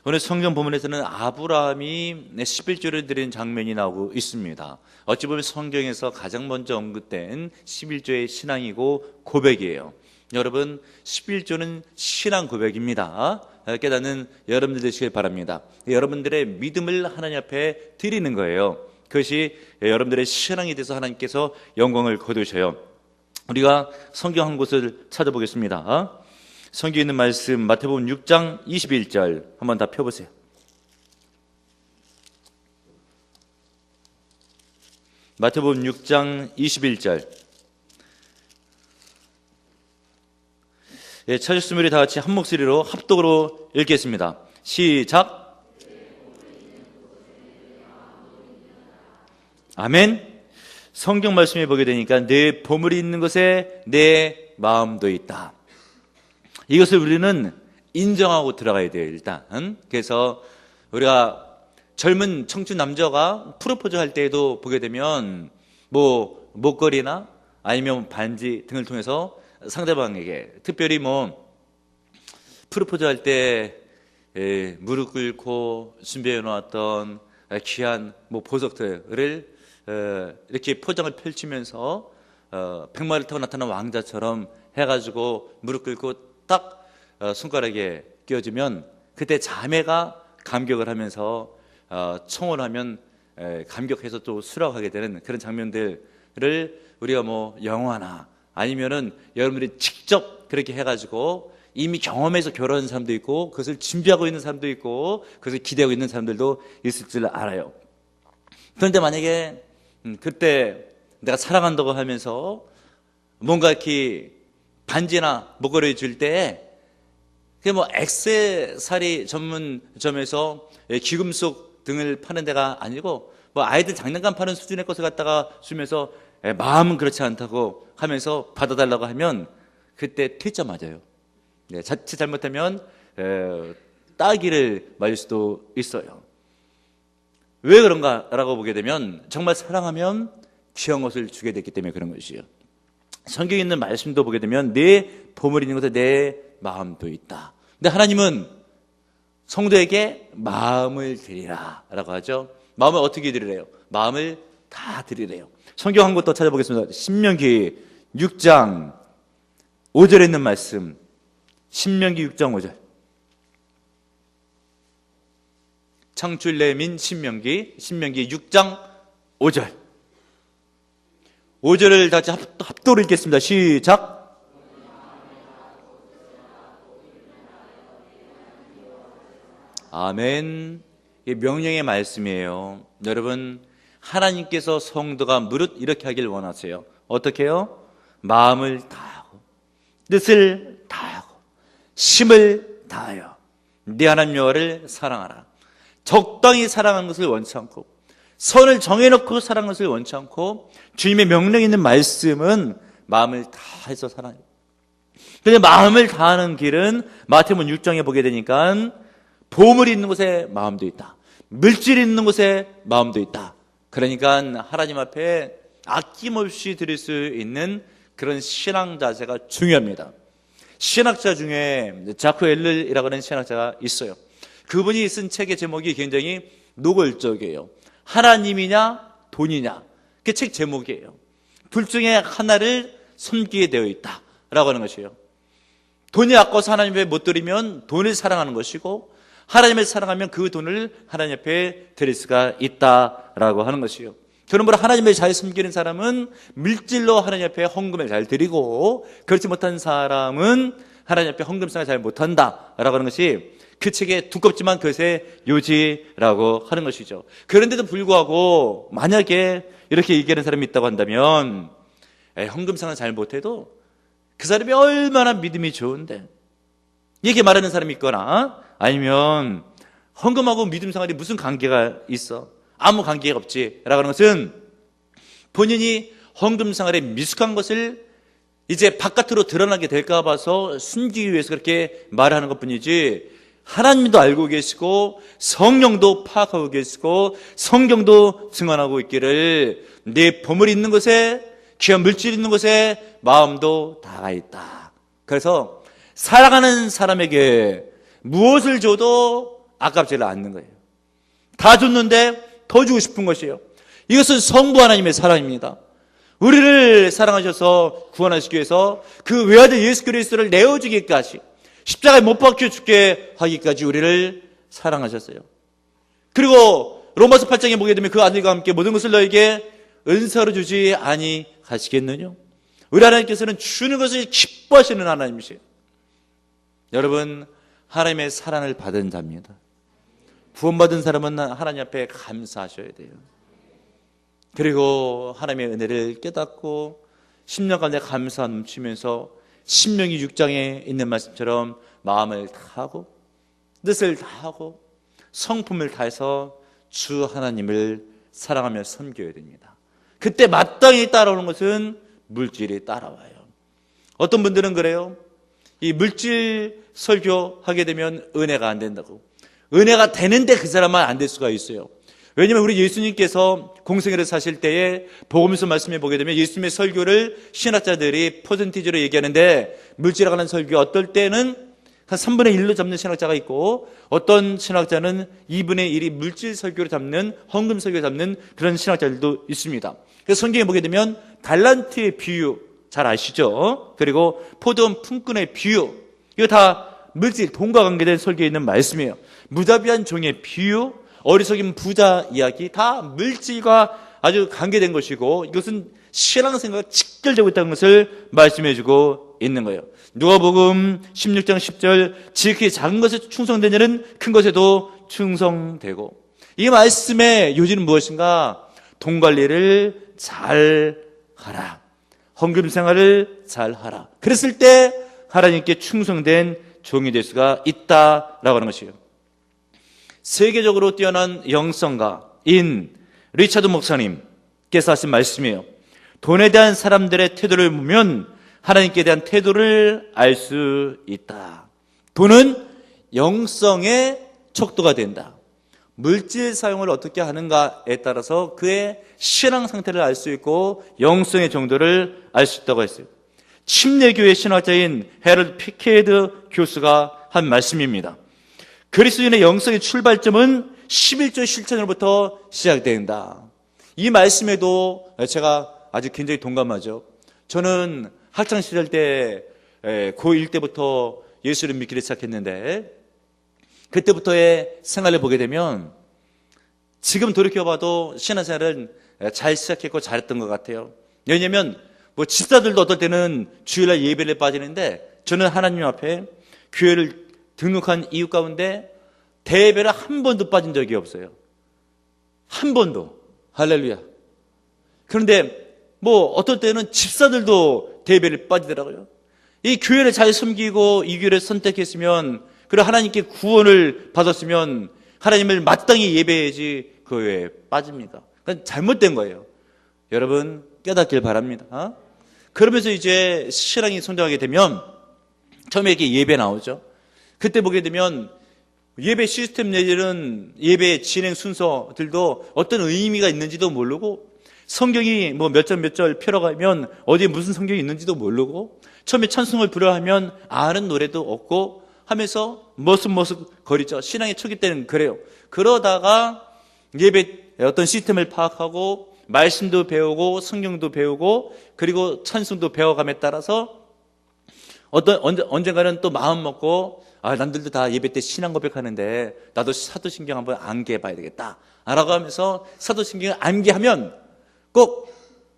오늘 성경 본문에서는 아브라함이 11조를 드린 장면이 나오고 있습니다. 어찌 보면 성경에서 가장 먼저 언급된 11조의 신앙이고 고백이에요. 여러분, 11조는 신앙 고백입니다. 깨닫는 여러분들 되시길 바랍니다. 여러분들의 믿음을 하나님 앞에 드리는 거예요. 그것이 여러분들의 신앙이 돼서 하나님께서 영광을 거두셔요. 우리가 성경 한 곳을 찾아보겠습니다. 성경에 있는 말씀 마태복음 6장 21절 한번 다 펴보세요. 마태복음 6장 21절. 예, 찾으셨으면 우리 다 같이 한 목소리로 합독으로 읽겠습니다. 시작. 아멘. 성경 말씀에 보게 되니까 내 보물이 있는 곳에 내 마음도 있다. 이것을 우리는 인정하고 들어가야 돼요, 일단. 그래서 우리가 젊은 청춘 남자가 프로포즈 할 때에도 보게 되면 뭐 목걸이나 아니면 반지 등을 통해서 상대방에게 특별히 뭐 프로포즈 할 때 무릎 꿇고 준비해 놓았던 귀한 뭐 보석들을 이렇게 포장을 펼치면서 백마를 타고 나타난 왕자처럼 해가지고 무릎 꿇고 딱 손가락에 끼워주면 그때 자매가 감격을 하면서 청혼하면 감격해서 또 수락하게 되는 그런 장면들을 우리가 뭐 영화나 아니면은 여러분들이 직접 그렇게 해가지고 이미 경험해서 결혼한 사람도 있고 그것을 준비하고 있는 사람도 있고 그것을 기대하고 있는 사람들도 있을 줄 알아요. 그런데 만약에 그때 내가 사랑한다고 하면서 뭔가 이렇게 반지나 목걸이 줄 때 그게 뭐 액세서리 전문점에서 귀금속 등을 파는 데가 아니고 뭐 아이들 장난감 파는 수준의 것을 갖다가 주면서 마음은 그렇지 않다고 하면서 받아달라고 하면 그때 퇴짜 맞아요. 자칫 잘못하면 따기를 맞을 수도 있어요. 왜 그런가라고 보게 되면 정말 사랑하면 귀한 것을 주게 됐기 때문에 그런 것이에요. 성경에 있는 말씀도 보게 되면 내 보물이 있는 곳에 내 마음도 있다. 근데 하나님은 성도에게 마음을 드리라 라고 하죠. 마음을 어떻게 드리래요? 마음을 다 드리래요. 성경 한 곳 더 찾아보겠습니다. 신명기 6장 5절에 있는 말씀. 신명기 6장 5절. 창출내민 신명기 6장 5절. 5절을 다 같이 합독으로 읽겠습니다. 시작. 아멘. 이게 명령의 말씀이에요. 여러분, 하나님께서 성도가 무릇 이렇게 하길 원하세요. 어떻게 해요? 마음을 다하고 뜻을 다하고 힘을 다하여 네 하나님 여호와를 사랑하라. 적당히 사랑하는 것을 원치 않고 선을 정해놓고 사랑하는 것을 원치 않고 주님의 명령이 있는 말씀은 마음을 다해서 사랑해요. 그런데 마음을 다하는 길은 마태복음 6장에 보게 되니까 보물이 있는 곳에 마음도 있다. 물질이 있는 곳에 마음도 있다. 그러니까 하나님 앞에 아낌없이 드릴 수 있는 그런 신앙 자세가 중요합니다. 신학자 중에 자크 엘르라고 하는 신학자가 있어요. 그분이 쓴 책의 제목이 굉장히 노골적이에요. 하나님이냐 돈이냐, 그게 책 제목이에요. 둘 중에 하나를 섬기게 되어 있다라고 하는 것이에요. 돈이 아까워서 하나님 앞에 못 드리면 돈을 사랑하는 것이고, 하나님을 사랑하면 그 돈을 하나님 앞에 드릴 수가 있다라고 하는 것이에요. 그러므로 하나님을 잘 섬기는 사람은 물질로 하나님 앞에 헌금을 잘 드리고, 그렇지 못한 사람은 하나님 앞에 헌금상을 잘 못한다라고 하는 것이 그 책에 두껍지만 그것의 요지라고 하는 것이죠. 그런데도 불구하고 만약에 이렇게 얘기하는 사람이 있다고 한다면, 헌금상을 잘 못해도 그 사람이 얼마나 믿음이 좋은데, 이렇게 말하는 사람이 있거나 아니면 헌금하고 믿음 생활이 무슨 관계가 있어? 아무 관계가 없지 라고 하는 것은 본인이 헌금 생활에 미숙한 것을 이제 바깥으로 드러나게 될까 봐서 숨기기 위해서 그렇게 말하는 것뿐이지, 하나님도 알고 계시고 성령도 파악하고 계시고 성경도 증언하고 있기를 내 보물이 있는 곳에, 귀한 물질이 있는 곳에 마음도 다 있다. 그래서 사랑하는 사람에게 무엇을 줘도 아깝지를 않는 거예요. 다 줬는데 더 주고 싶은 것이에요. 이것은 성부 하나님의 사랑입니다. 우리를 사랑하셔서 구원하시기 위해서 그 외아들 예수 그리스도를 내어주기까지, 십자가에 못 박혀 죽게 하기까지 우리를 사랑하셨어요. 그리고 로마서 8장에 보게 되면 그 아들과 함께 모든 것을 너에게 은사로 주지 아니하시겠느냐? 우리 하나님께서는 주는 것을 기뻐하시는 하나님이세요. 여러분, 하나님의 사랑을 받은 자입니다. 구원받은 사람은 하나님 앞에 감사하셔야 돼요. 그리고 하나님의 은혜를 깨닫고 10년 가운데 감사 넘치면서 신명기 6장에 있는 말씀처럼 마음을 다하고 뜻을 다하고 성품을 다해서 주 하나님을 사랑하며 섬겨야 됩니다. 그때 마땅히 따라오는 것은 물질이 따라와요. 어떤 분들은 그래요. 이 물질 설교하게 되면 은혜가 안 된다고. 은혜가 되는데 그 사람만 안 될 수가 있어요. 왜냐하면 우리 예수님께서 공생애를 사실 때에 복음서 말씀에 보게 되면 예수님의 설교를 신학자들이 퍼센티지로 얘기하는데, 물질에 관한 설교 어떨 때는 한 3분의 1로 잡는 신학자가 있고, 어떤 신학자는 2분의 1이 물질 설교를 잡는, 헌금 설교를 잡는 그런 신학자들도 있습니다. 그래서 성경에 보게 되면 달란트의 비유 잘 아시죠? 그리고 포도원 품꾼의 비유, 이거 다 물질, 돈과 관계된 설교에 있는 말씀이에요. 무자비한 종의 비유, 어리석인 부자 이야기, 다 물질과 아주 관계된 것이고, 이것은 신앙생활과 직결되고 있다는 것을 말씀해주고 있는 거예요. 누가복음 16장 10절, 지극히 작은 것에 충성된 자는 큰 것에도 충성되고. 이 말씀의 요지는 무엇인가? 돈 관리를 잘 하라, 헌금 생활을 잘 하라. 그랬을 때 하나님께 충성된 종이 될 수가 있다라고 하는 것이에요. 세계적으로 뛰어난 영성가인 리차드 목사님께서 하신 말씀이에요. 돈에 대한 사람들의 태도를 보면 하나님께 대한 태도를 알 수 있다. 돈은 영성의 척도가 된다. 물질 사용을 어떻게 하는가에 따라서 그의 신앙 상태를 알 수 있고 영성의 정도를 알 수 있다고 했어요. 침례교회 신학자인 헤럴드 피케드 교수가 한 말씀입니다. 그리스도인의 영성의 출발점은 11조 실천으로부터 시작된다. 이 말씀에도 제가 아주 굉장히 동감하죠. 저는 학창시절 때 고1 때부터 예수를 믿기를 시작했는데, 그때부터의 생활을 보게 되면 지금 돌이켜봐도 신앙생활은 잘 시작했고 잘했던 것 같아요. 왜냐하면 집사들도 어떨 때는 주일날 예배를 빠지는데, 저는 하나님 앞에 교회를 등록한 이유 가운데 대예배를 한 번도 빠진 적이 없어요. 한 번도. 할렐루야. 그런데 어떨 때는 집사들도 대예배를 빠지더라고요. 이 교회를 잘 섬기고 이 교회를 선택했으면, 그리고 하나님께 구원을 받았으면 하나님을 마땅히 예배해야지 그 교회에 빠집니다. 그건 잘못된 거예요. 여러분 깨닫길 바랍니다. 그러면서 이제 신앙이 성장하게 되면 처음에 이렇게 예배 나오죠. 그때 보게 되면 예배 시스템 내지는 예배 진행 순서들도 어떤 의미가 있는지도 모르고, 성경이 몇 절 몇 절 펴러가면 어디에 무슨 성경이 있는지도 모르고, 처음에 찬송을 부르려 하면 아는 노래도 없고 하면서 머쓱머쓱 거리죠. 신앙의 초기 때는 그래요. 그러다가 예배 어떤 시스템을 파악하고 말씀도 배우고 성경도 배우고 그리고 찬송도 배워감에 따라서 언젠가는 또 마음 먹고, 남들도 다 예배 때 신앙 고백하는데 나도 사도신경 한번 암기해봐야 되겠다 라고 하면서 사도신경을 암기하면 꼭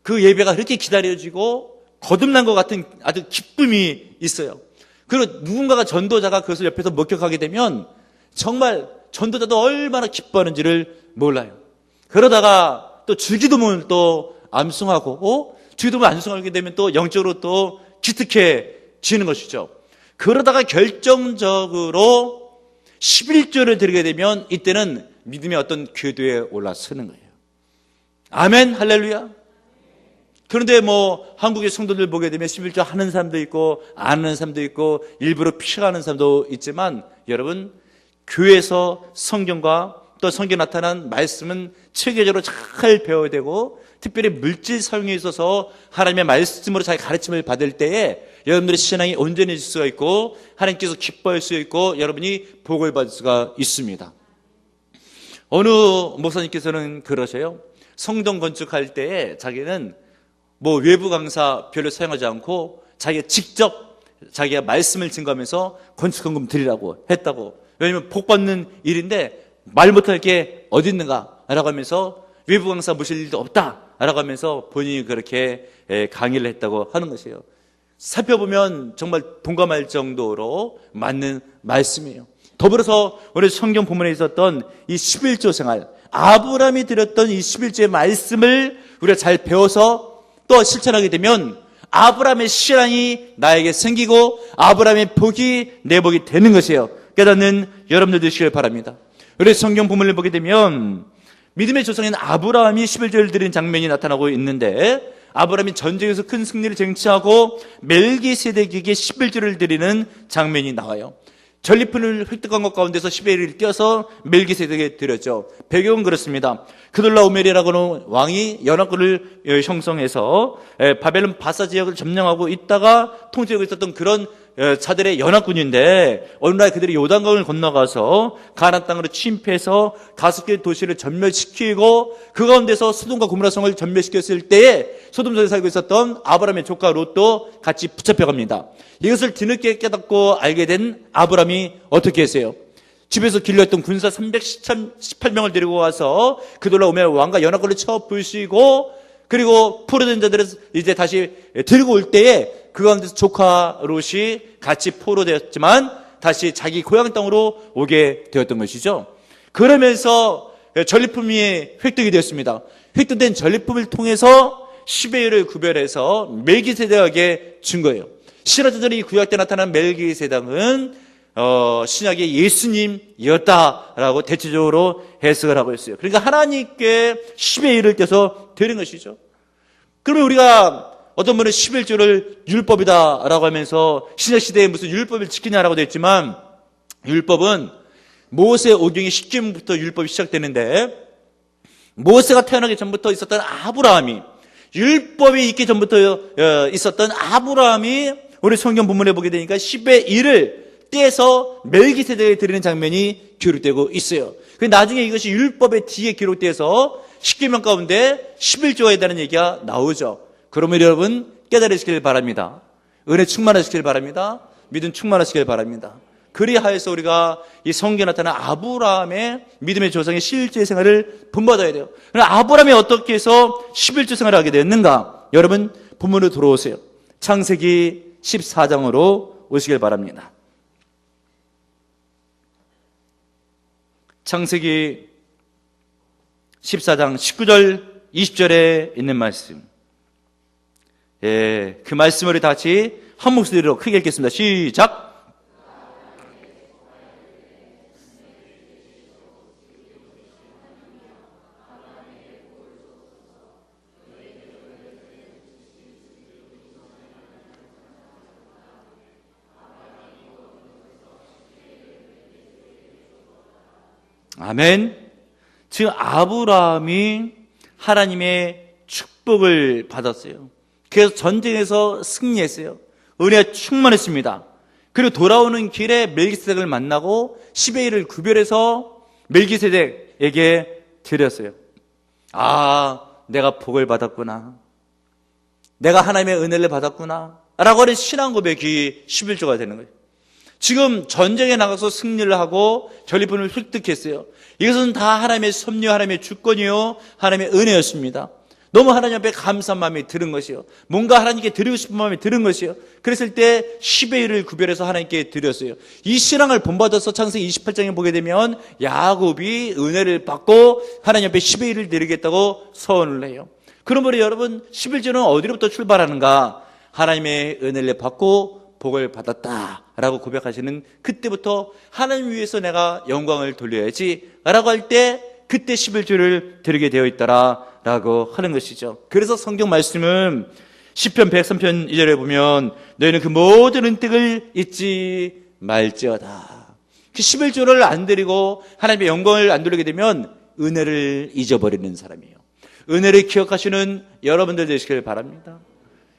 그 예배가 그렇게 기다려지고 거듭난 것 같은 아주 기쁨이 있어요. 그리고 누군가가 전도자가 그것을 옆에서 목격하게 되면 정말 전도자도 얼마나 기뻐하는지를 몰라요. 그러다가 또 주기도문을 또 암송하고, 주기도문을 암송하게 되면 또 영적으로 또 기특해지는 것이죠. 그러다가 결정적으로 11조를 드리게 되면 이때는 믿음의 어떤 궤도에 올라서는 거예요. 아멘, 할렐루야. 그런데 한국의 성도들 보게 되면 11조 하는 사람도 있고 안 하는 사람도 있고 일부러 피하는 사람도 있지만, 여러분 교회에서 성경과 또 성경에 나타난 말씀은 체계적으로 잘 배워야 되고, 특별히 물질 사용에 있어서 하나님의 말씀으로 자기 가르침을 받을 때에 여러분들의 신앙이 온전해질 수가 있고 하나님께서 기뻐할 수 있고 여러분이 복을 받을 수가 있습니다. 어느 목사님께서는 그러셔요. 성전 건축할 때에 자기는 뭐 외부 강사 별로 사용하지 않고 자기가 직접 자기가 말씀을 증거하면서 건축헌금 드리라고 했다고. 왜냐하면 복 받는 일인데 말 못할 게 어디 있는가 라고 하면서 외부 강사 모실 일도 없다 라고 하면서 본인이 그렇게 강의를 했다고 하는 것이에요. 살펴보면 정말 동감할 정도로 맞는 말씀이에요. 더불어서 오늘 성경 본문에 있었던 이 11조 생활, 아브라함이 드렸던 이 11조의 말씀을 우리가 잘 배워서 또 실천하게 되면 아브라함의 신앙이 나에게 생기고 아브라함의 복이 내 복이 되는 것이에요. 깨닫는 여러분들 되시길 바랍니다. 우리 성경 본문을 보게 되면 믿음의 조상인 아브라함이 11조를 드린 장면이 나타나고 있는데, 아브라함이 전쟁에서 큰 승리를 쟁취하고 멜기세덱에게 11조를 드리는 장면이 나와요. 전리품을 획득한 것 가운데서 11조를 떼어서 멜기세덱에게 드렸죠. 배경은 그렇습니다. 그돌라오멜이라고 하는 왕이 연합군을 형성해서 바벨론 바사 지역을 점령하고 있다가 통치하고 있었던 그런 자들의 연합군인데, 어느 날 그들이 요단강을 건너가서 가나안 땅으로 침입해서 5개의 도시를 전멸시키고 그 가운데서 소돔과 고모라 성을 전멸시켰을 때에 소돔성에 살고 있었던 아브라함의 조카 롯도 같이 붙잡혀갑니다. 이것을 뒤늦게 깨닫고 알게 된 아브라함이 어떻게 했어요? 집에서 길러있던 군사 318명을 데리고 와서 그돌라오멜 왕과 연합군을 쳐 부수고, 그리고 포로된 자들을 이제 다시 들고 올 때에 그 가운데서 조카 롯이 같이 포로되었지만 다시 자기 고향 땅으로 오게 되었던 것이죠. 그러면서 전리품이 획득이 되었습니다. 획득된 전리품을 통해서 10의 1을 구별해서 멜기세덱에게 준 거예요. 신학자들이 구약 때 나타난 멜기세덱은 신약의 예수님이었다라고 대체적으로 해석을 하고 있어요. 그러니까 하나님께 10의 1을 떼서 드린 것이죠. 그러면 우리가 어떤 분은 11조를 율법이다라고 하면서 신약시대에 무슨 율법을 지키냐라고 되어 있지만, 율법은 모세 오경의 10계명부터 율법이 시작되는데, 모세가 태어나기 전부터 있었던 아브라함이, 율법이 있기 전부터 있었던 아브라함이 우리 성경 본문에 보게 되니까 10의 1을 떼서 멜기세덱에 드리는 장면이 기록되고 있어요. 나중에 이것이 율법의 뒤에 기록돼서 10계명 가운데 11조에 해당하는 얘기가 나오죠. 그러면 여러분 깨달으시길 바랍니다. 은혜 충만하시길 바랍니다. 믿음 충만하시길 바랍니다. 그리하여서 우리가 이 성경에 나타난 아브라함의 믿음의 조상의 실제 생활을 본받아야 돼요. 그럼 아브라함이 어떻게 해서 11조 생활을 하게 되었는가? 여러분 본문으로 돌아오세요. 창세기 14장으로 오시길 바랍니다. 창세기 14장 19절 20절에 있는 말씀. 그 말씀을 우리 다 같이 한 목소리로 크게 읽겠습니다. 시작. 아멘. 지금 아브라함이 하나님의 축복을 받았어요. 그래서 전쟁에서 승리했어요. 은혜가 충만했습니다. 그리고 돌아오는 길에 멜기세덱을 만나고 10의 1을 구별해서 멜기세덱에게 드렸어요. 아, 내가 복을 받았구나. 내가 하나님의 은혜를 받았구나. 라고 하는 신앙 고백이 11조가 되는 거예요. 지금 전쟁에 나가서 승리를 하고 전리품을 획득했어요. 이것은 다 하나님의 섭리, 하나님의 주권이요, 하나님의 은혜였습니다. 너무 하나님 앞에 감사한 마음이 드는 것이요, 뭔가 하나님께 드리고 싶은 마음이 드는 것이요. 그랬을 때 10의 1을 구별해서 하나님께 드렸어요. 이 신앙을 본받아서 창세기 28장에 보게 되면 야곱이 은혜를 받고 하나님 앞에 10의 1을 드리겠다고 서원을 해요. 그러므로 여러분 11조는 어디로부터 출발하는가? 하나님의 은혜를 받고 복을 받았다라고 고백하시는 그때부터 하나님 위해서 내가 영광을 돌려야지 라고 할 때 그때 11조를 드리게 되어 있더라라고 하는 것이죠. 그래서 성경 말씀은 시편 103편 2절에 보면 너희는 그 모든 은택을 잊지 말지어다. 그 11조를 안 드리고 하나님의 영광을 안 돌리게 되면 은혜를 잊어버리는 사람이에요. 은혜를 기억하시는 여러분들 되시길 바랍니다.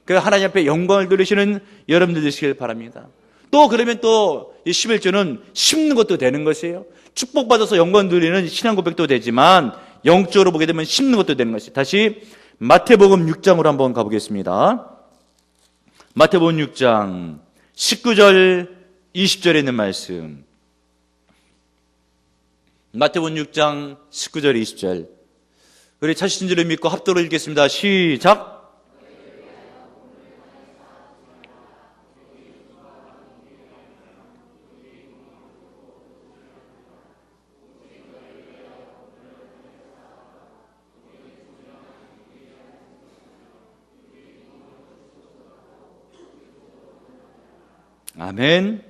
그 하나님 앞에 영광을 돌리시는 여러분들 되시길 바랍니다. 또 그러면 또 이 11조는 심는 것도 되는 것이에요. 축복받아서 영광 누리는 신앙 고백도 되지만 영적으로 보게 되면 심는 것도 되는 것이. 다시 마태복음 6장으로 한번 가보겠습니다. 마태복음 6장 19절 20절에 있는 말씀. 마태복음 6장 19절 20절. 우리 자신 줄을 믿고 합도로 읽겠습니다. 시작. 아멘.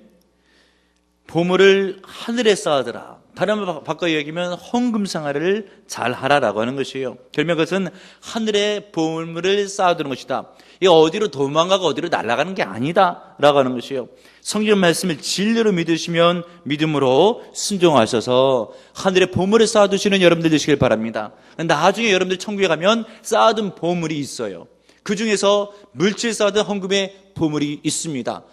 보물을 하늘에 쌓아두라. 다른 말 바꿔 얘기하면 헌금생활을 잘 하라라고 하는 것이에요. 결국 그것은 하늘에 보물을 쌓아두는 것이다. 이게 어디로 도망가고 어디로 날아가는 게 아니다 라고 하는 것이에요. 성경 말씀을 진리로 믿으시면 믿음으로 순종하셔서 하늘에 보물을 쌓아두시는 여러분들 되시길 바랍니다. 나중에 여러분들 천국에 가면 쌓아둔 보물이 있어요. 그 중에서 물질 쌓아둔 헌금의 보물이 있습니다.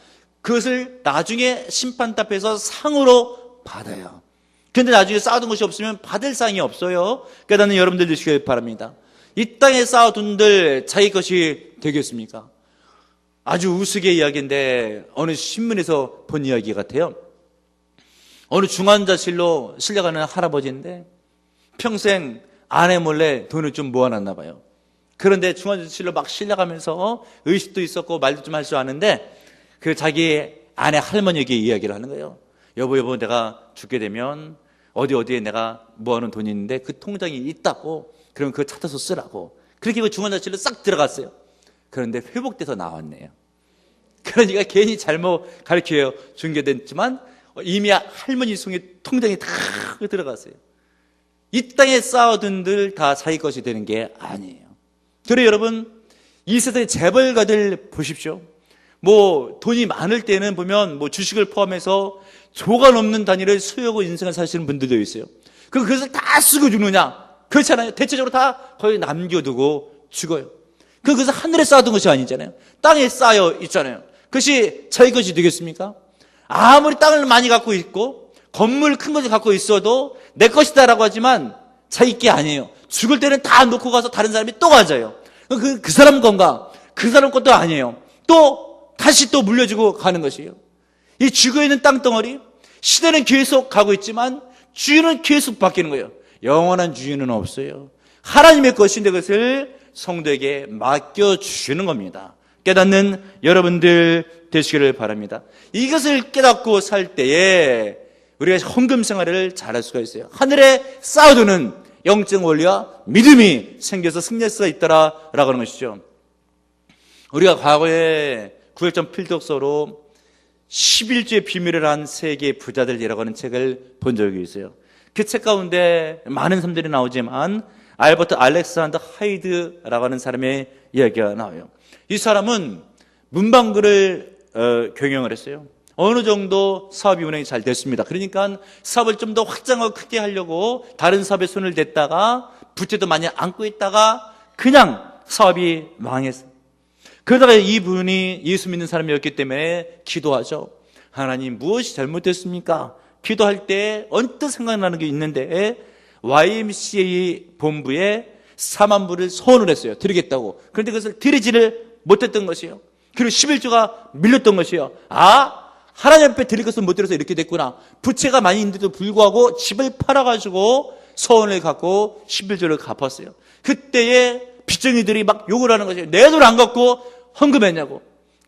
그것을 나중에 심판대 앞에서 상으로 받아요. 근데 나중에 쌓아둔 것이 없으면 받을 상이 없어요. 깨닫는 여러분들 되시길 바랍니다. 이 땅에 쌓아둔들 자기 것이 되겠습니까? 아주 우스개 이야기인데 어느 신문에서 본 이야기 같아요. 어느 중환자실로 실려가는 할아버지인데 평생 아내 몰래 돈을 좀 모아놨나 봐요. 그런데 중환자실로 막 실려가면서 의식도 있었고 말도 좀 할 줄 아는데 그 자기 아내 할머니에게 이야기를 하는 거예요. 여보 내가 죽게 되면 어디에 내가 모아놓은 돈이 있는데 그 통장이 있다고. 그럼 그거 찾아서 쓰라고. 그렇게 그 중환자실로 싹 들어갔어요. 그런데 회복돼서 나왔네요. 그러니까 괜히 잘못 가르쳐 준 게 됐지만 이미 할머니 손에 통장이 다 들어갔어요. 이 땅에 쌓아둔들 다 자기 것이 되는 게 아니에요. 그래 여러분, 이 세상의 재벌가들 보십시오. 돈이 많을 때는 보면 주식을 포함해서 조가 넘는 단위를 소유하고 인생을 사시는 분들도 있어요. 그것을 다 쓰고 죽느냐? 그렇잖아요. 대체적으로 다 거의 남겨두고 죽어요. 그것은 하늘에 쌓아둔 것이 아니잖아요. 땅에 쌓여 있잖아요. 그것이 자기 것이 되겠습니까? 아무리 땅을 많이 갖고 있고 건물 큰 것을 갖고 있어도 내 것이다라고 하지만 자기 게 아니에요. 죽을 때는 다 놓고 가서 다른 사람이 또 가져요. 그 사람 건가? 그 사람 것도 아니에요. 다시 물려주고 가는 것이에요. 이 죽어있는 땅덩어리, 시대는 계속 가고 있지만 주인은 계속 바뀌는 거예요. 영원한 주인은 없어요. 하나님의 것인데 그것을 성도에게 맡겨주시는 겁니다. 깨닫는 여러분들 되시기를 바랍니다. 이것을 깨닫고 살 때에 우리가 헌금 생활을 잘할 수가 있어요. 하늘에 쌓아두는 영적 원리와 믿음이 생겨서 승리할 수가 있다라고 하는 것이죠. 우리가 과거에 구역전 필독서로 11조의 비밀을 한 세계 부자들이라고 하는 책을 본 적이 있어요. 그 책 가운데 많은 사람들이 나오지만 알버트 알렉산더 하이드라고 하는 사람의 이야기가 나와요. 이 사람은 문방구를 경영을 했어요. 어느 정도 사업이 운영이 잘 됐습니다. 그러니까 사업을 좀 더 확장하고 크게 하려고 다른 사업에 손을 댔다가 부채도 많이 안고 있다가 그냥 사업이 망했어요. 그러다가 이분이 예수 믿는 사람이었기 때문에 기도하죠. 하나님 무엇이 잘못됐습니까? 기도할 때 언뜻 생각나는 게 있는데 YMCA 본부에 4만 불을 소원을 했어요. 드리겠다고. 그런데 그것을 드리지를 못했던 것이에요. 그리고 11조가 밀렸던 것이에요. 하나님 앞에 드릴 것을 못 드려서 이렇게 됐구나. 부채가 많이 있는데도 불구하고 집을 팔아가지고 소원을 갖고 11조를 갚았어요. 그때에 빚쟁이들이 막 욕을 하는 것이에요. 내 돈 안 갖고 헌금했냐고.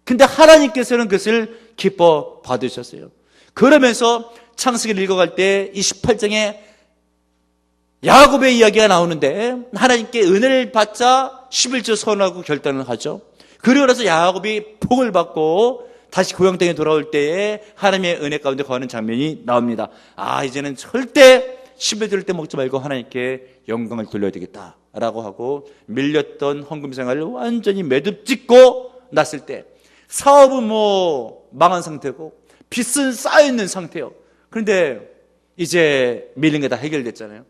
근데 하나님께서는 그것을 기뻐 받으셨어요. 그러면서 창세기를 읽어갈 때 이 18장에 야곱의 이야기가 나오는데 하나님께 은혜를 받자 11조 선하고 결단을 하죠. 그리고 나서 야곱이 복을 받고 다시 고향 땅에 돌아올 때에 하나님의 은혜 가운데 거하는 장면이 나옵니다. 이제는 절대 11조를 떼먹지 말고 하나님께 영광을 돌려야 되겠다라고 하고 밀렸던 헌금 생활을 완전히 매듭 짓고 났을 때 사업은 망한 상태고 빚은 쌓여있는 상태예요. 그런데 이제 밀린 게 다 해결됐잖아요.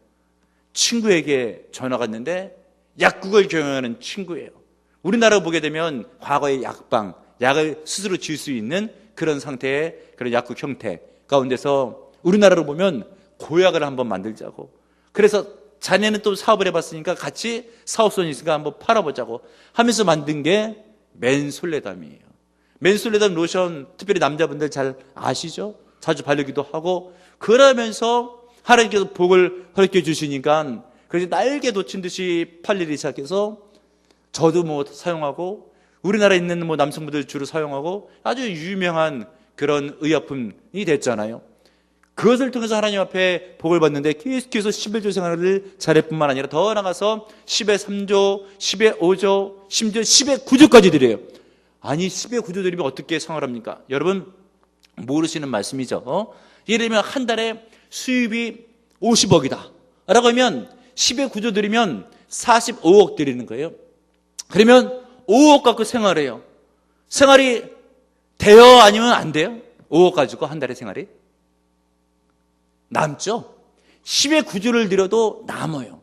친구에게 전화가 왔는데 약국을 경영하는 친구예요. 우리나라 보게 되면 과거의 약방, 약을 스스로 지을 수 있는 그런 상태의 그런 약국 형태 가운데서 우리나라로 보면 고약을 한번 만들자고. 그래서 자네는 또 사업을 해봤으니까 같이 사업성이 있으니까 한번 팔아보자고 하면서 만든 게 맨솔레담이에요. 맨솔레담 로션 특별히 남자분들 잘 아시죠? 자주 바르기도 하고 그러면서 하나님께서 복을 허락해 주시니까 그래서 날개 돋친 듯이 팔리기 시작해서 저도 뭐 사용하고 우리나라에 있는 뭐 남성분들 주로 사용하고 아주 유명한 그런 의약품이 됐잖아요. 그것을 통해서 하나님 앞에 복을 받는데 계속해서 11조 생활을 잘할 뿐만 아니라 더 나가서 10의 3조, 10의 5조, 심지어 10의 9조까지 드려요. 아니 10의 9조 드리면 어떻게 생활합니까? 여러분 모르시는 말씀이죠. 예를 들면 한 달에 수입이 50억이다 라고 하면 10의 9조 드리면 45억 드리는 거예요. 그러면 5억 갖고 생활해요. 생활이 돼요? 아니면 안 돼요? 5억 가지고 한 달에 생활이? 남죠? 10의 9조를 드려도 남아요.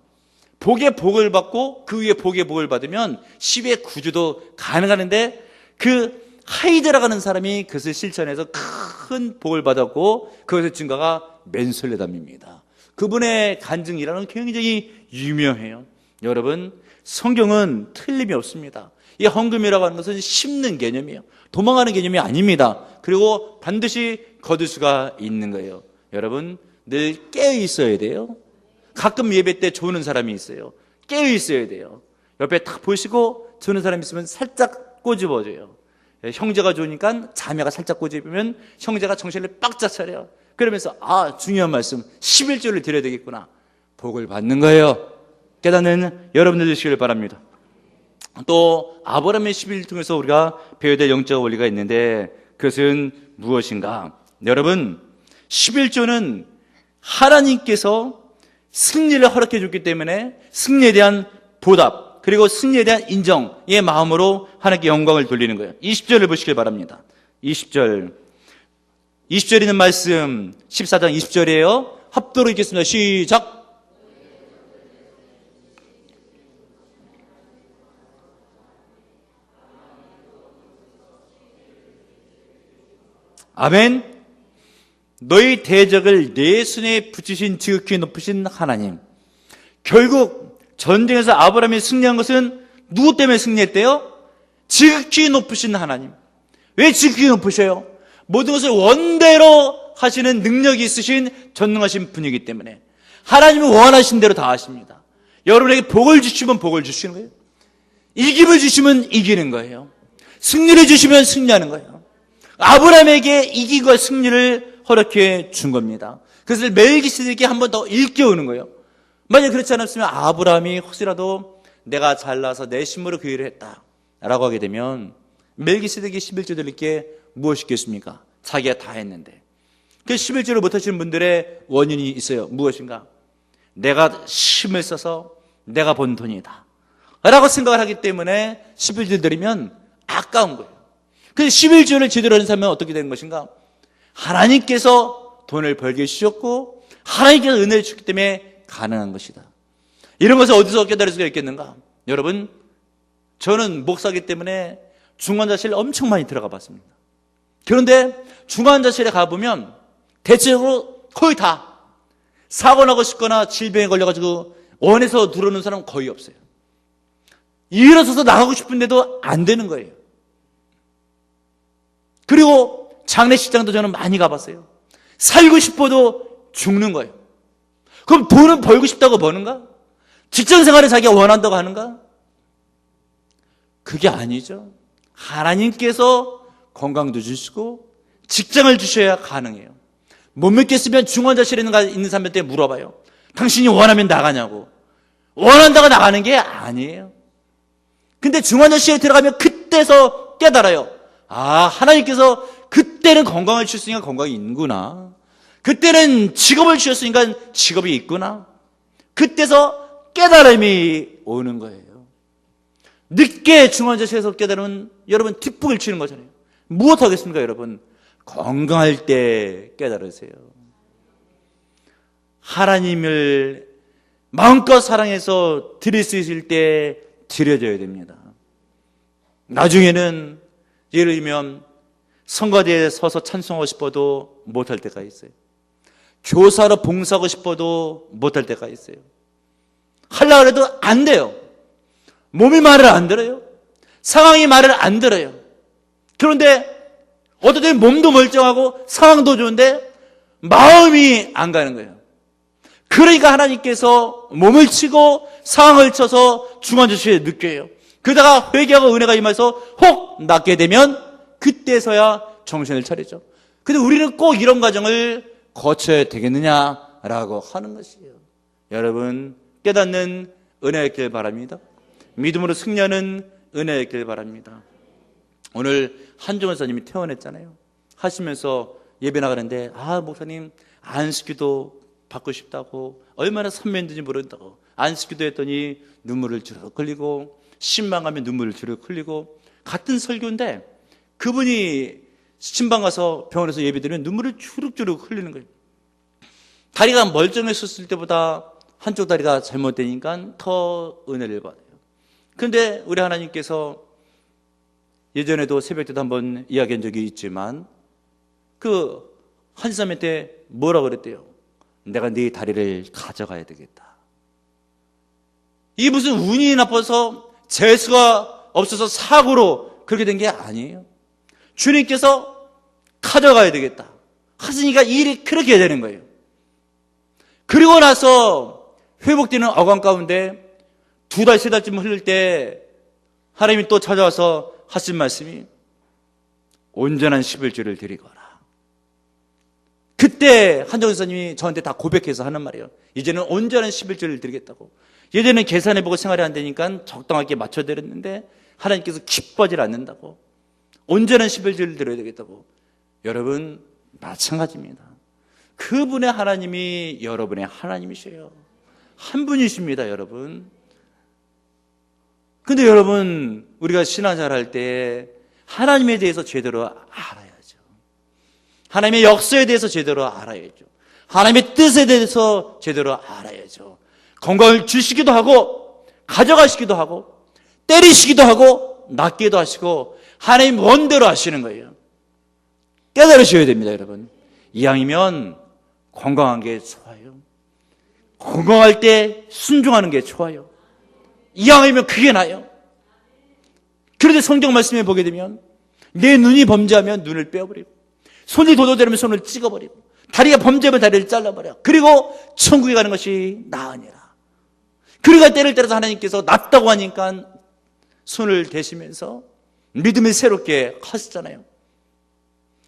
복의 복을 받고 그 위에 복의 복을 받으면 10의 9조도 가능하는데 그 하이드라가는 사람이 그것을 실천해서 큰 복을 받았고 그것의 증거가 맨솔레담입니다. 그분의 간증이라는 굉장히 유명해요. 여러분 성경은 틀림이 없습니다. 이 헌금이라고 하는 것은 심는 개념이에요. 도망가는 개념이 아닙니다. 그리고 반드시 거둘 수가 있는 거예요. 여러분 늘 깨어 있어야 돼요. 가끔 예배 때 조는 사람이 있어요. 깨어 있어야 돼요. 옆에 딱 보시고 조는 사람이 있으면 살짝 꼬집어줘요. 형제가 좋으니까 자매가 살짝 꼬집으면 형제가 정신을 빡짝 차려요. 그러면서 중요한 말씀 11조를 드려야 되겠구나. 복을 받는 거예요. 깨닫는 여러분들 되시길 바랍니다. 또 아브라함의 11을 통해서 우리가 배워야 될 영적 원리가 있는데 그것은 무엇인가? 여러분 11조는 하나님께서 승리를 허락해 줬기 때문에 승리에 대한 보답 그리고 승리에 대한 인정의 마음으로 하나님께 영광을 돌리는 거예요. 20절을 보시길 바랍니다. 20절 있는 말씀 14장 20절이에요. 합도로 읽겠습니다. 시작. 아멘. 너희 대적을 내 손에 붙이신 지극히 높으신 하나님. 결국 전쟁에서 아브라함이 승리한 것은 누구 때문에 승리했대요? 지극히 높으신 하나님. 왜 지극히 높으셔요? 모든 것을 원대로 하시는 능력이 있으신 전능하신 분이기 때문에 하나님은 원하신 대로 다 하십니다. 여러분에게 복을 주시면 복을 주시는 거예요. 이김을 주시면 이기는 거예요. 승리를 주시면 승리하는 거예요. 아브라함에게 이기과 승리를 허락해 준 겁니다. 그것을 멜기세덱에게 한 번 더 일깨우는 거예요. 만약 그렇지 않았으면 아브라함이 혹시라도 내가 잘나서 내 신부를 그 일을 했다 라고 하게 되면 멜기세덱이 11조 드릴 게 무엇이겠습니까? 자기가 다 했는데. 그 11조를 못하시는 분들의 원인이 있어요. 무엇인가? 내가 힘을 써서 내가 번 돈이다 라고 생각을 하기 때문에 11조 드리면 아까운 거예요. 그 11조를 제대로 하는 사람은 어떻게 되는 것인가? 하나님께서 돈을 벌게 해주셨고 하나님께서 은혜를 주셨기 때문에 가능한 것이다. 이런 것을 어디서 깨달을 수가 있겠는가? 여러분 저는 목사이기 때문에 중환자실 엄청 많이 들어가 봤습니다. 그런데 중환자실에 가보면 대체적으로 거의 다 사고 나고 싶거나 질병에 걸려가지고 원해서 들어오는 사람은 거의 없어요. 일어서서 나가고 싶은데도 안 되는 거예요. 그리고 장례식장도 저는 많이 가봤어요. 살고 싶어도 죽는 거예요. 그럼 돈은 벌고 싶다고 버는가? 직장생활을 자기가 원한다고 하는가? 그게 아니죠. 하나님께서 건강도 주시고 직장을 주셔야 가능해요. 못 믿겠으면 중환자실에 있는 사람한테 물어봐요. 당신이 원하면 나가냐고. 원한다고 나가는 게 아니에요. 근데 중환자실에 들어가면 그때서 깨달아요. 하나님께서 그때는 건강을 주셨으니까 건강이 있구나. 그때는 직업을 주셨으니까 직업이 있구나. 그때서 깨달음이 오는 거예요. 늦게 중환자실에서 깨달으면 여러분 뒷북을 치는 거잖아요. 무엇 하겠습니까, 여러분? 건강할 때 깨달으세요. 하나님을 마음껏 사랑해서 드릴 수 있을 때 드려줘야 됩니다. 나중에는 예를 들면 성가대에 서서 찬송하고 싶어도 못할 때가 있어요. 교사로 봉사하고 싶어도 못할 때가 있어요. 하려고 해도 안 돼요. 몸이 말을 안 들어요. 상황이 말을 안 들어요. 그런데 어떨 때는 몸도 멀쩡하고 상황도 좋은데 마음이 안 가는 거예요. 그러니까 하나님께서 몸을 치고 상황을 쳐서 중환자실에 느껴요. 그러다가 회개하고 은혜가 임해서 혹 낫게 되면 그때서야 정신을 차리죠. 근데 우리는 꼭 이런 과정을 거쳐야 되겠느냐라고 하는 것이에요. 여러분, 깨닫는 은혜가 있길 바랍니다. 믿음으로 승리하는 은혜가 있길 바랍니다. 오늘 한종원 사님이 퇴원했잖아요. 하시면서 예배 나가는데 목사님 안식기도 받고 싶다고 얼마나 선배인지 모른다고 안식기도 했더니 눈물을 주르륵 흘리고 신방하면 눈물을 주르륵 흘리고 같은 설교인데 그분이 신방 가서 병원에서 예배 드리면 눈물을 주룩주룩 흘리는 거예요. 다리가 멀쩡했었을 때보다 한쪽 다리가 잘못되니까 더 은혜를 받아요. 그런데 우리 하나님께서 예전에도 새벽 때도 한번 이야기한 적이 있지만 그 한사람한테 뭐라 그랬대요? 내가 네 다리를 가져가야 되겠다. 이게 무슨 운이 나빠서 재수가 없어서 사고로 그렇게 된 게 아니에요. 주님께서 가져가야 되겠다 하시니까 일이 그렇게 되는 거예요. 그리고 나서 회복되는 어감 가운데 2달, 3달쯤 흘릴 때 하나님이 또 찾아와서 하신 말씀이 온전한 11조를 드리거라. 그때 한정훈 선생님이 저한테 다 고백해서 하는 말이에요. 이제는 온전한 11조를 드리겠다고. 예전에는 계산해보고 생활이 안 되니까 적당하게 맞춰드렸는데 하나님께서 기뻐하지 않는다고. 온전한 11조를 드려야 되겠다고. 여러분 마찬가지입니다. 그분의 하나님이 여러분의 하나님이셔요. 한 분이십니다, 여러분. 근데 여러분, 우리가 신앙생활 할 때 하나님에 대해서 제대로 알아야죠. 하나님의 역사에 대해서 제대로 알아야죠. 하나님의 뜻에 대해서 제대로 알아야죠. 건강을 주시기도 하고 가져가시기도 하고 때리시기도 하고 낫기도 하시고 하나님 원대로 하시는 거예요. 깨달으셔야 됩니다, 여러분. 이왕이면 건강한 게 좋아요. 건강할 때 순종하는 게 좋아요. 이왕이면 그게 나아요. 그런데 성경 말씀에 보게 되면 내 눈이 범죄하면 눈을 빼어버리고 손이 도도되면 손을 찍어버리고 다리가 범죄하면 다리를 잘라버려. 그리고 천국에 가는 것이 나으니라. 그러니까 때를 따라서 하나님께서 낫다고 하니까 손을 대시면서 믿음이 새롭게 하시잖아요.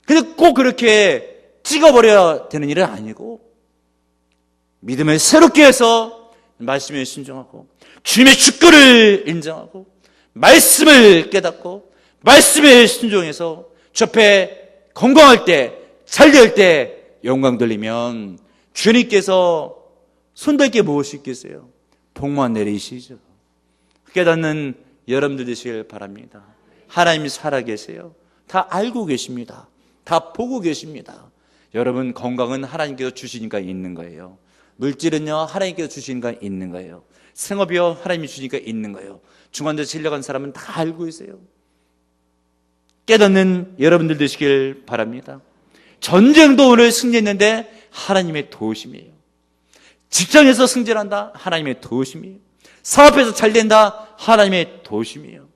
근데 꼭 그렇게 찍어버려야 되는 일은 아니고 믿음을 새롭게 해서 말씀에 순종하고 주님의 주권을 인정하고 말씀을 깨닫고 말씀에 순종해서 주 앞에 건강할 때 잘 될 때 영광 돌리면 주님께서 손댈 게 무엇이 있겠어요? 복만 내리시죠. 깨닫는 여러분들 되시길 바랍니다. 하나님이 살아계세요. 다 알고 계십니다. 다 보고 계십니다. 여러분 건강은 하나님께서 주시니까 있는 거예요. 물질은요 하나님께서 주시니까 있는 거예요. 생업이요 하나님이 주시니까 있는 거예요. 중환자 실려간 사람은 다 알고 있어요. 깨닫는 여러분들 되시길 바랍니다. 전쟁도 오늘 승리했는데 하나님의 도우심이에요. 직장에서 승진한다 하나님의 도우심이에요. 사업에서 잘 된다 하나님의 도우심이에요.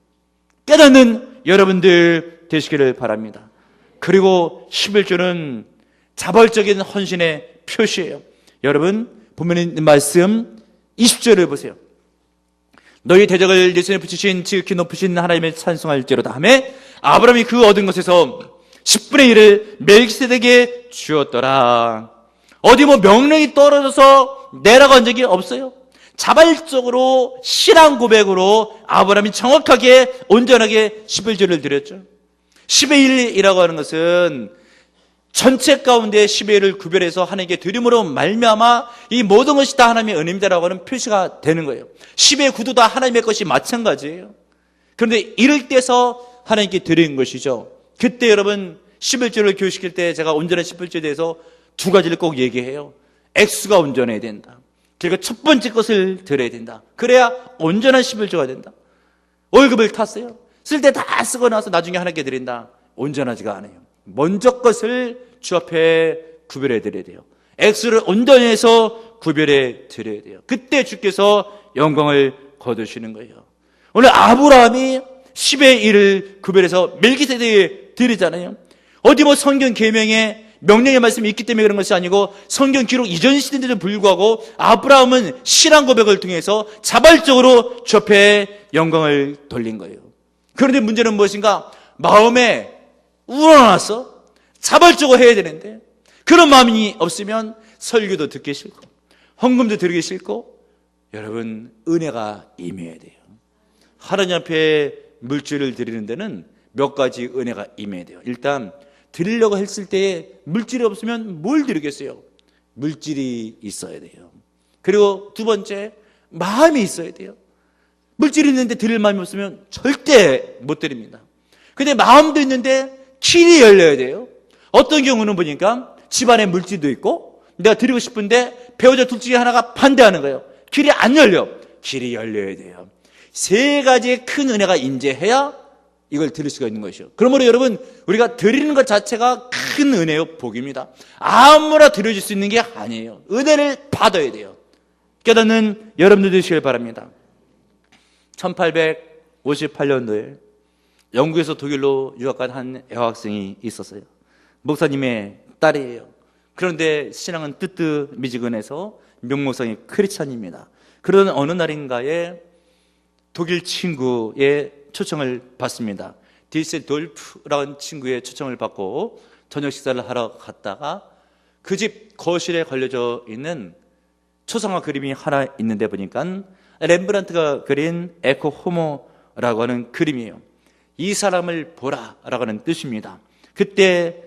깨닫는 여러분들 되시기를 바랍니다. 그리고 11조는 자발적인 헌신의 표시예요. 여러분 본문에 있는 말씀 20절을 보세요. 너희 대적을 네 손에 붙이신 지극히 높으신 하나님을 찬송할지로다 하며 아브라함이 그 얻은 것에서 10분의 1을 멜기세덱에게 주었더라. 어디 명령이 떨어져서 내라고 한 적이 없어요. 자발적으로 신앙 고백으로 아브라함이 정확하게 온전하게 11조를 드렸죠. 10의 1이라고 하는 것은 전체 가운데 10의 1을 구별해서 하나님께 드림으로 말미암아 이 모든 것이 다 하나님의 은혜입니다라고 하는 표시가 되는 거예요. 10의 9도 다 하나님의 것이 마찬가지예요. 그런데 이를 떼서 하나님께 드리는 것이죠. 그때 여러분 11조를 교육시킬 때 제가 온전한 11조에 대해서 두 가지를 꼭 얘기해요. 액수가 온전해야 된다. 그리고 첫 번째 것을 드려야 된다. 그래야 온전한 11조가 된다. 월급을 탔어요. 쓸 때 다 쓰고 나서 나중에 하나님께 드린다. 온전하지가 않아요. 먼저 것을 주 앞에 구별해 드려야 돼요. 액수를 온전해서 구별해 드려야 돼요. 그때 주께서 영광을 거두시는 거예요. 오늘 아브라함이 10의 1을 구별해서 멜기세덱에 드리잖아요. 어디 뭐 성경 계명에 명령의 말씀이 있기 때문에 그런 것이 아니고 성경 기록 이전 시대인데도 불구하고 아브라함은 신앙 고백을 통해서 자발적으로 주 앞에 영광을 돌린 거예요. 그런데 문제는 무엇인가? 마음에 우러나서 자발적으로 해야 되는데 그런 마음이 없으면 설교도 듣기 싫고 헌금도 드리기 싫고 여러분 은혜가 임해야 돼요. 하나님 앞에 물질을 드리는 데는 몇 가지 은혜가 임해야 돼요. 일단 드리려고 했을 때에 물질이 없으면 뭘 드리겠어요? 물질이 있어야 돼요. 그리고 두 번째, 마음이 있어야 돼요. 물질이 있는데 드릴 마음이 없으면 절대 못 드립니다. 근데 마음도 있는데 길이 열려야 돼요. 어떤 경우는 보니까 집안에 물질도 있고 내가 드리고 싶은데 배우자 둘 중에 하나가 반대하는 거예요. 길이 안 열려. 길이 열려야 돼요. 세 가지의 큰 은혜가 임재해야 이걸 드릴 수가 있는 것이요. 그러므로 여러분 우리가 드리는 것 자체가 큰 은혜요, 복입니다. 아무나 드려줄 수 있는 게 아니에요. 은혜를 받아야 돼요. 깨닫는 여러분들 되시길 바랍니다. 1858년도에 영국에서 독일로 유학간 한 여학생이 있었어요. 목사님의 딸이에요. 그런데 신앙은 뜨뜻미지근해서 명목상이 크리스찬입니다. 그런 어느 날인가에 독일 친구의 초청을 받습니다. 디셀돌프라는 친구의 초청을 받고 저녁 식사를 하러 갔다가 그 집 거실에 걸려져 있는 초상화 그림이 하나 있는데 보니까 렘브란트가 그린 에코 호모라고 하는 그림이에요. 이 사람을 보라라고 하는 뜻입니다. 그때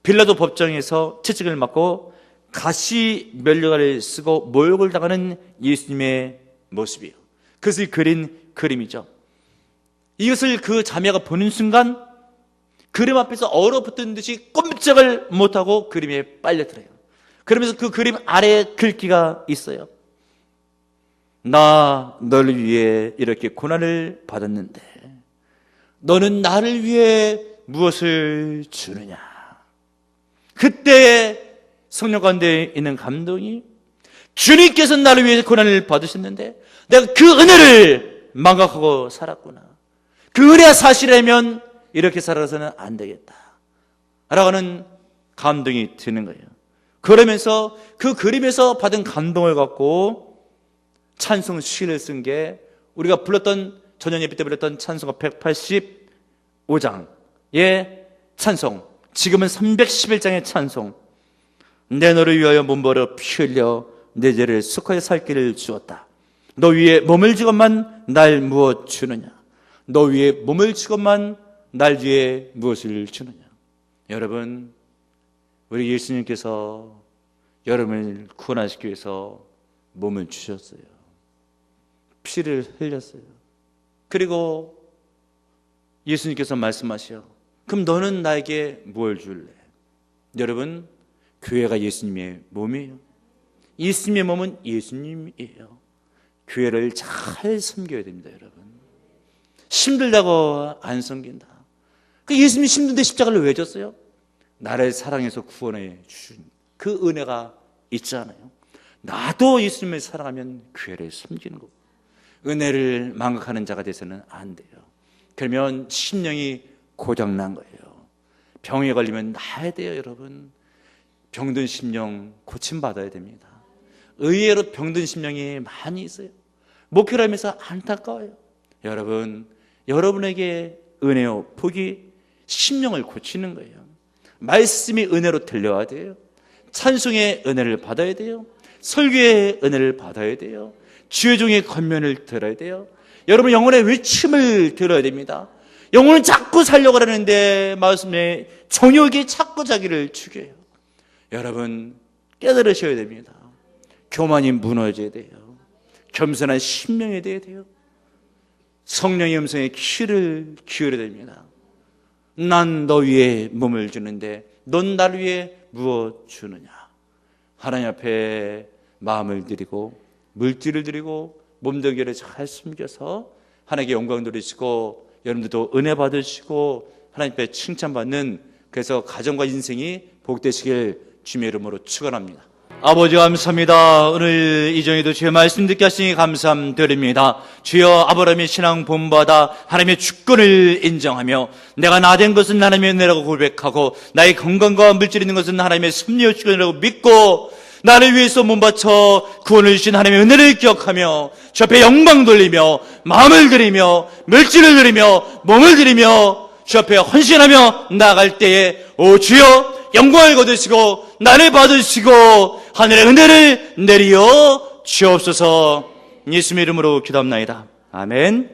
빌라도 법정에서 채찍을 맞고 가시 면류관을 쓰고 모욕을 당하는 예수님의 모습이에요. 그것을 그린 그림이죠. 이것을 그 자매가 보는 순간 그림 앞에서 얼어붙은 듯이 꼼짝을 못하고 그림에 빨려들어요. 그러면서 그 그림 아래에 글귀가 있어요. 나 너를 위해 이렇게 고난을 받았는데 너는 나를 위해 무엇을 주느냐. 그때 성령 가운데 있는 감동이 주님께서 나를 위해 고난을 받으셨는데 내가 그 은혜를 망각하고 살았구나. 그 은혜가 사실이라면 이렇게 살아서는 안 되겠다 라고 하는 감동이 드는 거예요. 그러면서 그 그림에서 받은 감동을 갖고 찬송 시를 쓴 게 우리가 불렀던 저녁 예배 때 불렀던 찬송가 185장의 찬송, 지금은 311장의 찬송. 내 너를 위하여 몸버려 피 흘려 내 죄를 속하여 살 길을 주었다. 너 위에 몸을 주건만 날 무엇 주느냐. 너 위에 몸을 주건만 날 위에 무엇을 주느냐. 여러분, 우리 예수님께서 여러분을 구원하시기 위해서 몸을 주셨어요. 피를 흘렸어요. 그리고 예수님께서 말씀하셔요. 그럼 너는 나에게 뭘 줄래? 여러분, 교회가 예수님의 몸이에요. 예수님의 몸은 예수님이에요. 교회를 잘 섬겨야 됩니다, 여러분. 힘들다고 안 섬긴다. 그 예수님이 힘든데 십자가를 왜 졌어요? 나를 사랑해서 구원해 주신 그 은혜가 있잖아요. 나도 예수님을 사랑하면 교회를 섬기는 거고 은혜를 망각하는 자가 돼서는 안 돼요. 그러면 심령이 고장난 거예요. 병에 걸리면 나야 돼요, 여러분. 병든 심령 고침받아야 됩니다. 의외로 병든 심령이 많이 있어요. 목회를 하면서 안타까워요. 여러분, 여러분에게 은혜요, 복이 심령을 고치는 거예요. 말씀이 은혜로 들려야 돼요. 찬송의 은혜를 받아야 돼요. 설교의 은혜를 받아야 돼요. 주의 종의 권면을 들어야 돼요. 여러분, 영혼의 외침을 들어야 됩니다. 영혼은 자꾸 살려고 하는데 마음의 정욕이 자꾸 자기를 죽여요. 여러분, 깨달으셔야 됩니다. 교만이 무너져야 돼요. 겸손한 심령이 돼야 돼요. 성령의 음성에 귀를 기울여야 됩니다. 난 너 위에 몸을 주는데 넌 나를 위해 무엇 주느냐. 하나님 앞에 마음을 드리고 물질을 드리고 몸뚱이를 잘 숨겨서 하나님께 영광 돌리시고 여러분들도 은혜 받으시고 하나님 앞에 칭찬받는, 그래서 가정과 인생이 복되시길 주님의 이름으로 축원합니다. 아버지 감사합니다. 오늘 이정희도 주의 말씀 듣게 하시니 감사드립니다. 주여 아브라함의 신앙 본받아 하나님의 주권을 인정하며 내가 나 된 것은 하나님의 은혜라고 고백하고 나의 건강과 물질 있는 것은 하나님의 섭리의 주권이라고 믿고 나를 위해서 몸바쳐 구원을 주신 하나님의 은혜를 기억하며 주 앞에 영광 돌리며 마음을 드리며 물질을 드리며 몸을 드리며 주 앞에 헌신하며 나아갈 때에 오 주여 영광을 거두시고 나를 받으시고 하늘의 은혜를 내리어 주옵소서. 예수님의 이름으로 기도합나이다. 아멘.